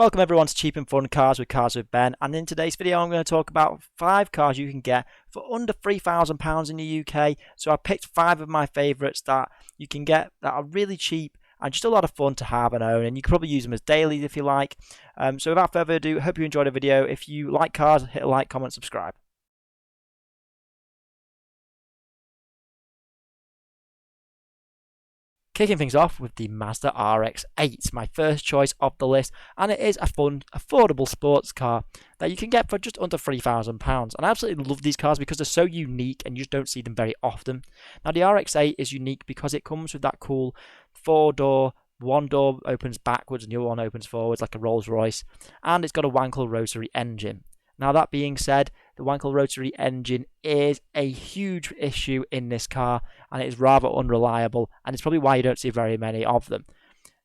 Welcome everyone to Cheap and Fun Cars with Ben, and in today's video I'm going to talk about 5 cars you can get for under £3,000 in the UK. So I picked 5 of my favourites that you can get that are really cheap and just a lot of fun to have and own, and you can probably use them as dailies if you like. So without further ado, hope you enjoyed the video. If you like cars, hit a like, comment, subscribe. Kicking things off with the Mazda RX8, my first choice of the list, and it is a fun, affordable sports car that you can get for just under £3,000. And I absolutely love these cars because they're so unique and you just don't see them very often. Now the RX8 is unique because it comes with that cool 4-door, one door opens backwards and the other one opens forwards like a Rolls Royce, and it's got a Wankel rotary engine. Now that being said, the Wankel rotary engine is a huge issue in this car, and it is rather unreliable, and it's probably why you don't see very many of them.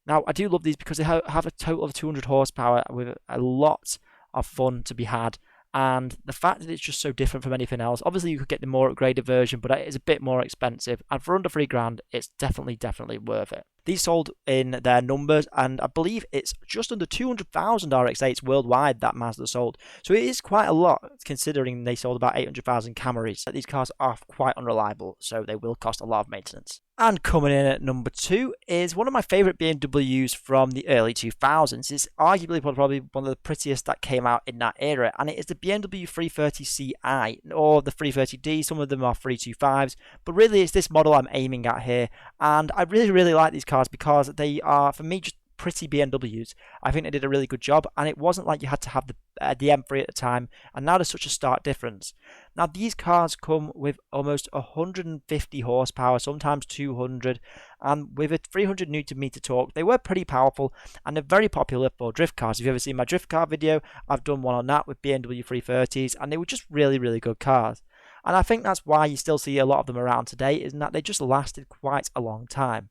Now I do love these because they have a total of 200 horsepower with a lot of fun to be had, and the fact that it's just so different from anything else. Obviously you could get the more upgraded version, but it is a bit more expensive, and for under £3,000 it's definitely worth it. These sold in their numbers, and I believe it's just under 200,000 RX8s worldwide that Mazda sold. So it is quite a lot, considering they sold about 800,000 Camaris. These cars are quite unreliable, so they will cost a lot of maintenance. And coming in at number 2 is one of my favourite BMWs from the early 2000s. It's arguably probably one of the prettiest that came out in that era, and it is the BMW 330Ci, or the 330D. Some of them are 325s, but really it's this model I'm aiming at here, and I really like these cars because they are, for me, just pretty BMWs. I think they did a really good job, and it wasn't like you had to have the M3 at the time, and now there's such a stark difference. Now these cars come with almost 150 horsepower, sometimes 200, and with a 300 Nm torque. They were pretty powerful, and they're very popular for drift cars. If you've ever seen my drift car video, I've done one on that with BMW 330s, and they were just really good cars. And I think that's why you still see a lot of them around today, is that they just lasted quite a long time.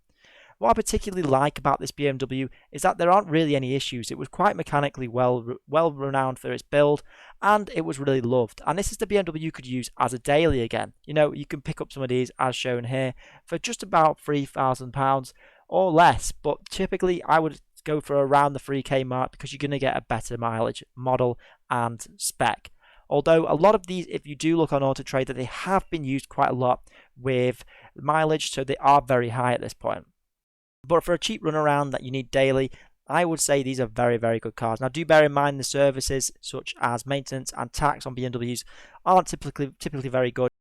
What I particularly like about this BMW is that there aren't really any issues. It was quite mechanically well renowned for its build, and it was really loved. And this is the BMW you could use as a daily again. You know, you can pick up some of these as shown here for just about £3,000 or less, but typically I would go for around the 3k mark because you're going to get a better mileage, model and spec. Although a lot of these, if you do look on Auto Trader, they have been used quite a lot with mileage, so they are very high at this point. But for a cheap run around that you need daily, I would say these are very good cars. Now do bear in mind the services such as maintenance and tax on BMWs aren't typically very good.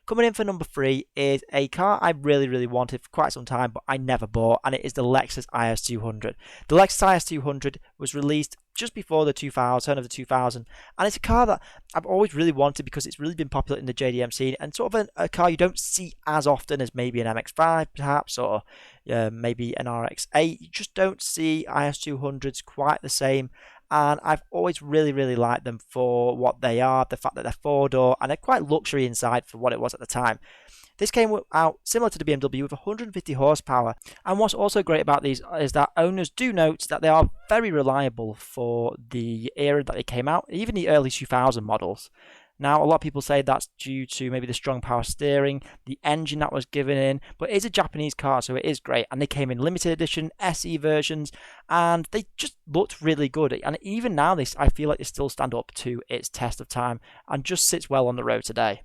Coming in for number 3 is a car I really wanted for quite some time, but I never bought, and it is the Lexus IS200. The Lexus IS200 was released just before the turn of the 2000, and it's a car that I've always really wanted because it's really been popular in the JDM scene, and sort of a car you don't see as often as maybe an MX-5 perhaps, or maybe an RX8. You just don't see IS200s quite the same. And I've always really liked them for what they are, the fact that they're 4-door, and they're quite luxury inside for what it was at the time. This came out similar to the BMW with 150 horsepower, and what's also great about these is that owners do note that they are very reliable for the era that they came out, even the early 2000 models. Now, a lot of people say that's due to maybe the strong power steering, the engine that was given in, but it is a Japanese car, so it is great. And they came in limited edition, SE versions, and they just looked really good. And even now, I feel like they still stand up to its test of time and just sits well on the road today.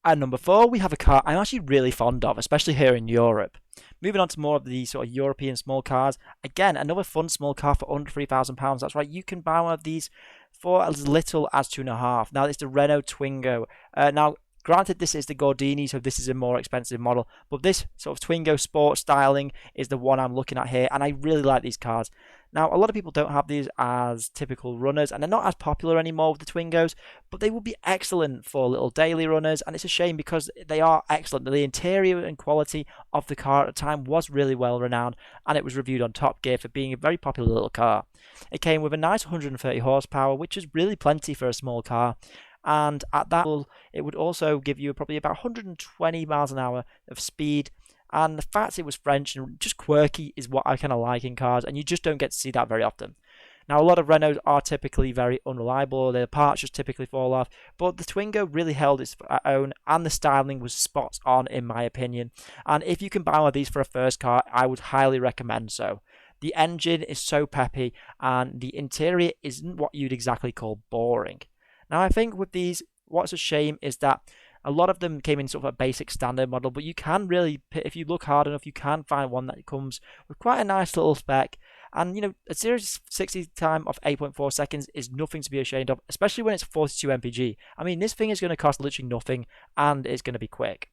At number 4, we have a car I'm actually really fond of, especially here in Europe. Moving on to more of the sort of European small cars. Again, another fun small car for under £3,000. That's right, you can buy one of these for as little as 2.5. Now, it's the Renault Twingo. Now, granted, this is the Gordini, so this is a more expensive model, but this sort of Twingo sport styling is the one I'm looking at here, and I really like these cars. Now, a lot of people don't have these as typical runners, and they're not as popular anymore with the Twingos, but they would be excellent for little daily runners, and it's a shame because they are excellent. The interior and quality of the car at the time was really well renowned, and it was reviewed on Top Gear for being a very popular little car. It came with a nice 130 horsepower, which is really plenty for a small car. And at that level, it would also give you probably about 120 miles an hour of speed. And the fact it was French and just quirky is what I kind of like in cars, and you just don't get to see that very often. Now, a lot of Renaults are typically very unreliable, their parts just typically fall off, but the Twingo really held its own, and the styling was spot on in my opinion. And if you can buy one of these for a first car, I would highly recommend so. The engine is so peppy, and the interior isn't what you'd exactly call boring. Now, I think with these, what's a shame is that a lot of them came in sort of a basic standard model, but you can really, if you look hard enough, you can find one that comes with quite a nice little spec. And, you know, a Series 60 time of 8.4 seconds is nothing to be ashamed of, especially when it's 42 mpg. I mean, this thing is going to cost literally nothing, and it's going to be quick.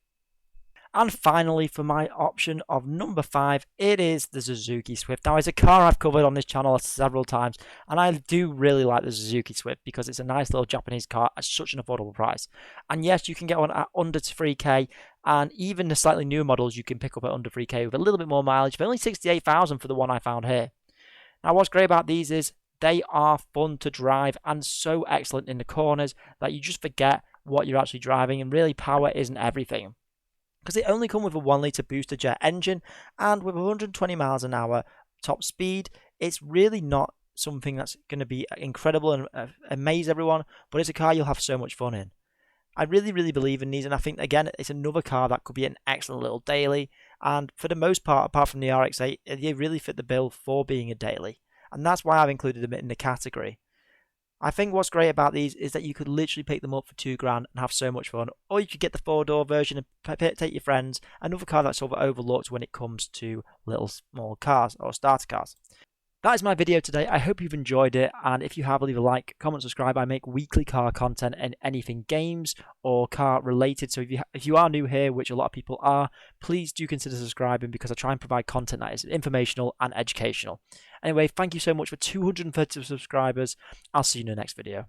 And finally, for my option of number 5, it is the Suzuki Swift. Now, it's a car I've covered on this channel several times, and I do really like the Suzuki Swift because it's a nice little Japanese car at such an affordable price. And yes, you can get one at under 3k, and even the slightly newer models you can pick up at under 3k with a little bit more mileage, but only 68,000 for the one I found here. Now, what's great about these is they are fun to drive and so excellent in the corners that you just forget what you're actually driving, and really power isn't everything. Because they only come with a 1-litre booster jet engine, and with 120 miles an hour top speed, it's really not something that's going to be incredible and amaze everyone, but it's a car you'll have so much fun in. I really, really believe in these, and I think, again, it's another car that could be an excellent little daily, and for the most part, apart from the RX8, they really fit the bill for being a daily, and that's why I've included them in the category. I think what's great about these is that you could literally pick them up for $2,000 and have so much fun, or you could get the 4-door version and take your friends. Another car that's sort of overlooked when it comes to little small cars or starter cars. That is my video today. I hope you've enjoyed it, and if you have, leave a like, comment, subscribe. I make weekly car content and anything games or car related, so if you are new here, which a lot of people are, please do consider subscribing, because I try and provide content that is informational and educational. Anyway, thank you so much for 230 subscribers. I'll see you in the next video.